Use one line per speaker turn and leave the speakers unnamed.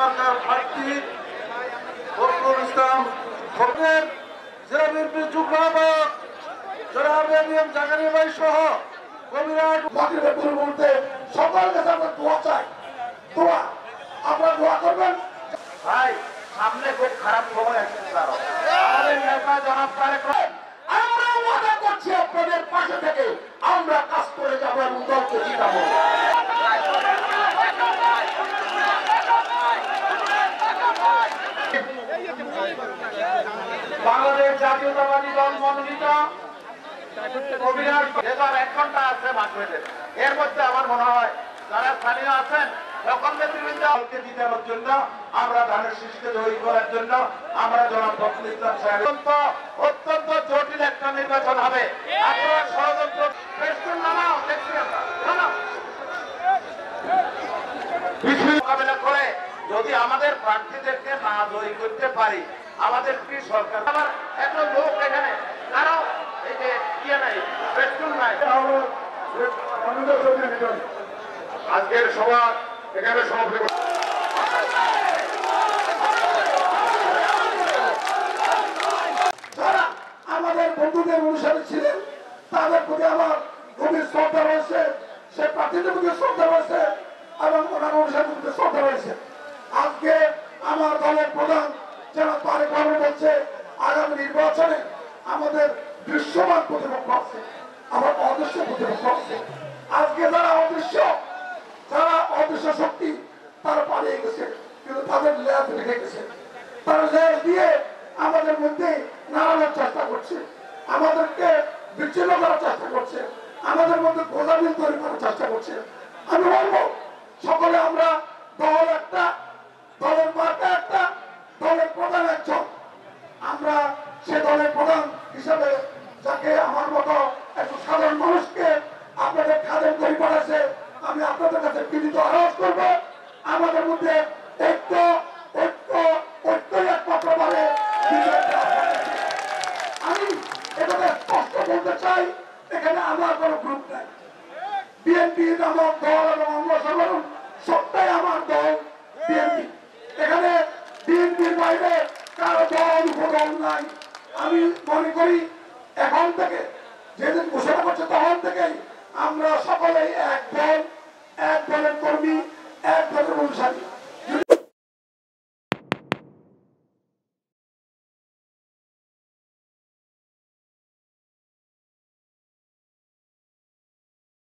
সরকার প্রার্থী ফখরুল ইসলাম ফখরের জেলা বিএনপির যুগ্ম আহ্বায়ক জনাব এবিএম জাকারিয়া ভাই সহ কবিরাট
মাগরিবের পূর্ববর্তীতে সকলের কাছে আমরা দোয়া চাই। দোয়া আপনারা দোয়া করবেন।
ভাই সামনে খুব খারাপ সময় আসছে আমাদের নেতা জনাব তারেক
আমরা ওয়াদা করছি আপনাদের পাশে থেকে আমরা কাজ করে যাবো এবং দলকে জিতাবো।
বাংলাদেশ জাতীয়তাবাদী দল মনোনীত কবিরাট 1 ঘন্টা আছে মাগরিবের। এর মধ্যে আমার মনে হয় যারা স্থানীয় আছেন সকল নেতৃবৃন্দকে জিতানোর জন্য আমরা ধানের শীষকে জয়ী করার জন্য আমরা জনাব ফখরুল ইসলাম সাহেব অত্যন্ত জটিল একটা নির্বাচন হবে। আপনারা ষড়যন্ত্র পেস্টুন নামাও দেখছি আমরা মোকাবেলা করে যদি আমাদের প্রার্থীদেরকে না জয়ী করতে পারি আমাদের কি সরকার আবার এত লোক এখানে কারো এই যে ইয়ে নাই পেস্টুন নাই। আজকের সভা এখানে সমাপ্ত
যারা আমাদের বন্ধুদের অনুসারী ছিলেন তাদের প্রতি আমার গভীর শ্রদ্ধা রয়েছে, সে প্রার্থীদের প্রতি শ্রদ্ধা রয়েছে এবং ওনার অনুসারীদের প্রতি শ্রদ্ধা রয়েছে। আজকে আমার দলের প্রধান যারা তারেক রহমান বলছে আগামী নির্বাচনে আমাদের দৃশ্যমান প্রতিপক্ষ আছে, আমার অদৃশ্য প্রতিপক্ষ আছে। আজকে যারা অদৃশ্য শক্তি তারা পালিয়ে গেছে, কিন্তু তাদের ল্যাব রেখে গেছে। তারা ল্যাব দিয়ে আমাদের মধ্যে নাড়ানোর চেষ্টা করছে, আমাদেরকে বিচ্ছিন্ন করার চেষ্টা করছে, আমাদের মধ্যে গোদামিল তৈরি করার চেষ্টা করছে। আমি বলবো সকলে আমরা দল একটা, দলের মার্কা একটা, দলের প্রধান একজন। আমরা সে দলের প্রধান হিসাবে যাকে আমার মতো একটু সাধারণ মানুষকে আপনাদের খাদের তৈরি করেছে, আমি আপনাদের কাছে বিনীত আহ্বান করব আমাদের মধ্যে ঐক্যই একমাত্র বলে। আমি এটাকে স্পষ্ট বলতে চাই, এখানে আমার কোনো গ্রুপ নাই। বিএনপি নামক দল এবং অঙ্গ সংগঠন সবটাই আমার দল বিএনপি। এখানে বিএনপির বাইরে কারো দল উপদল নাই। আমি মনে করি এখন থেকে যেদিন ঘোষণা করছে তখন থেকেই আমরা সকলেই এক দল, এক দলের কর্মী, এক দলের অনুসারী।